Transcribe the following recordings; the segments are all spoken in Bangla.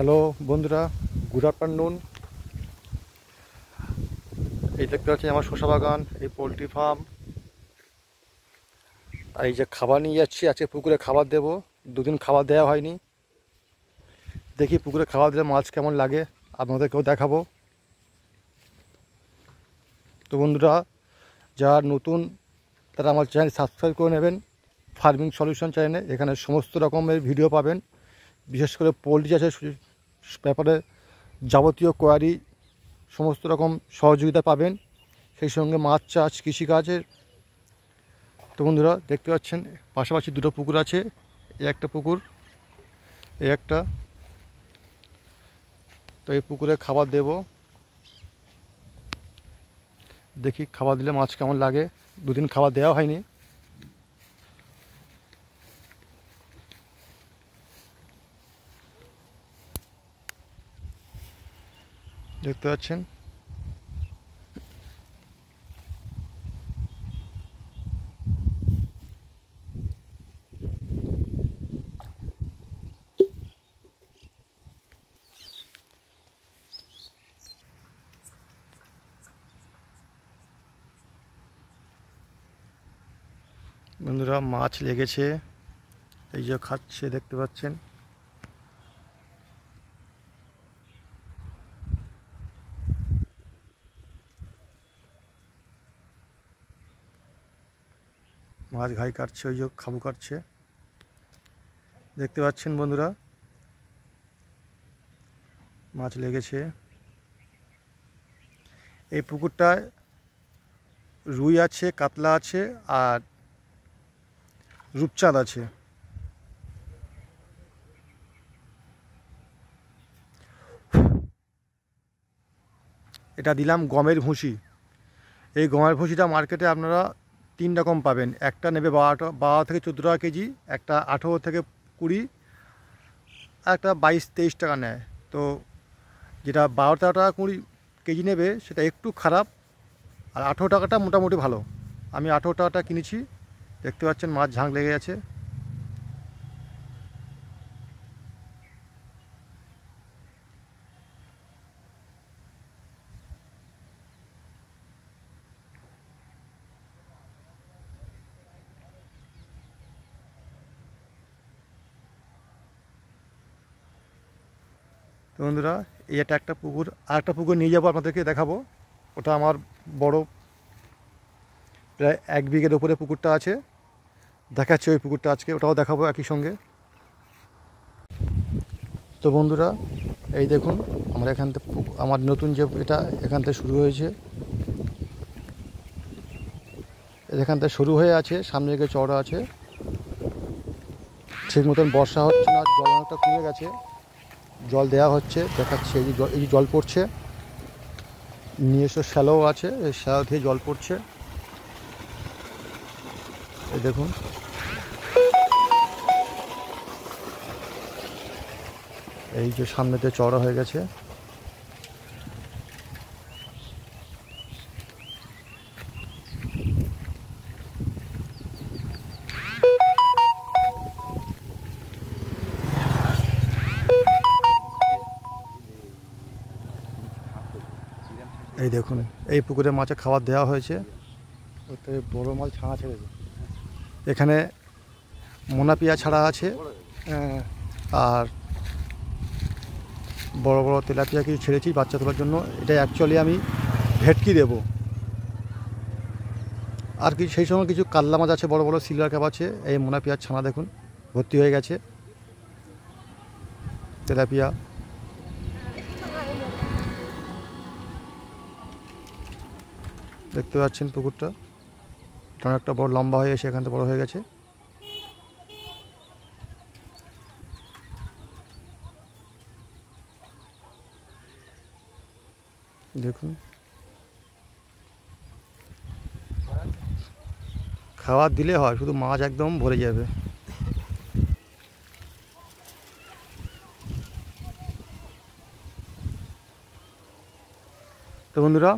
হ্যালো বন্ধুরা, গুড আফটারনুন। এই দেখতে পাচ্ছি আমার শসা বাগান, এই পোলট্রি ফার্ম। আর এই যে খাবার নিয়ে যাচ্ছি, আজকে পুকুরে খাবার দেবো। দুদিন খাবার দেওয়া হয়নি, দেখি পুকুরে খাবার দিলে মাছ কেমন লাগে, আপনাদেরকেও দেখাবো। তো বন্ধুরা, যারা নতুন তারা আমার চ্যানেল সাবস্ক্রাইব করে নেবেন। ফার্মিং সলিউশন চ্যানেলে এখানে সমস্ত রকমের ভিডিও পাবেন, বিশেষ করে পোলট্রি চাষের ব্যাপারে যাবতীয় কোয়ারি, সমস্ত রকম সহযোগিতা পাবেন, সেই সঙ্গে মাছ চাষ, কৃষিকাজের। তো বন্ধুরা দেখতে পাচ্ছেন পাশাপাশি দুটো পুকুর আছে, এই একটা পুকুর, এই একটা। তো এই পুকুরে খাবার দেব, দেখি খাবার দিলে মাছ কেমন লাগে। দুদিন খাবার দেওয়া হয়নি। দেখতে পাচ্ছেন বন্ধুরা, মাছ লেগেছে, এই যে খাচ্ছে, দেখতে পাচ্ছেন। মাছ ঘাই কাটছে, ওই যে খাবু কাটছে, দেখতে পাচ্ছেন বন্ধুরা, মাছ লেগেছে। এই পুকুরটায় রুই আছে, কাতলা আছে, আর রূপচাঁদ আছে। এটা দিলাম গমের ভুসি। এই গমের ভুসিটা মার্কেটে আপনারা 3 রকম পাবেন। একটা নেবে 12 থেকে 14 টাকা কেজি, একটা 18 থেকে 20, আর একটা 22-23 টাকা নেয়। তো যেটা 12-13 টাকা 20 কেজি নেবে সেটা একটু খারাপ, আর 18 টাকাটা মোটামুটি ভালো। আমি 18 টাকাটা কিনেছি। দেখতে পাচ্ছেন মাছ ঝাঁক লেগে আছে। তো বন্ধুরা, এটা একটা পুকুর, আর একটা পুকুর নিয়ে যাবো, আপনাদেরকে দেখাবো। ওটা আমার বড়, প্রায় 1 বিঘের উপরে পুকুরটা আছে, দেখাচ্ছে ওই পুকুরটা আজকে, ওটাও দেখাবো একই সঙ্গে। তো বন্ধুরা, এই দেখুন আমরা এখান থেকে, আমার নতুন যে এটা এখান থেকে শুরু হয়েছে, এখান থেকে শুরু হয়ে আছে, সামনে দিকে চওড়া আছে। ঠিক মতন বর্ষা হচ্ছে না, জল অনেকটা কমে গেছে, জল দেওয়া হচ্ছে, দেখাচ্ছে। এই যে জল পড়ছে, নিজস্ব শ্যালোও আছে, এই শ্যালো থেকে জল পড়ছে, এই দেখুন। এই যে সামনেতে চওড়া হয়ে গেছে। এই দেখুন, এই পুকুরে মাছে খাবার দেওয়া হয়েছে, ওতে বড় মাছ ছাড়া ছেড়েছে। এখানে মোনাপিয়া ছাড়া আছে, আর বড় বড় তেলাপিয়া কিছু ছেড়েছি বাচ্চা তোলার জন্য। এটা অ্যাকচুয়ালি আমি ভেটকি দেব। আর কি সেই সময় কিছু কাতলা মাছ আছে, বড় বড় সিলভার ক্যাপ আছে। এই মোনাপিয়ার ছানা দেখুন ভর্তি হয়ে গেছে, তেলাপিয়া। দেখতে পাচ্ছেন পুকুরটা অনেকটা বড়, লম্বা হয়ে এসে এখান থেকে বড় হয়ে গেছে। দেখুন, খাবার দিলে হয়, শুধু মাছ একদম ভরে যাবে। তো বন্ধুরা,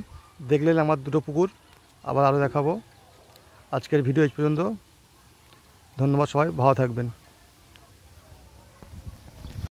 দেখলেন আমার দুটো পুকুর, আবার আরও দেখাবো। আজকের ভিডিও এই পর্যন্ত। ধন্যবাদ, সবাই ভালো থাকবেন।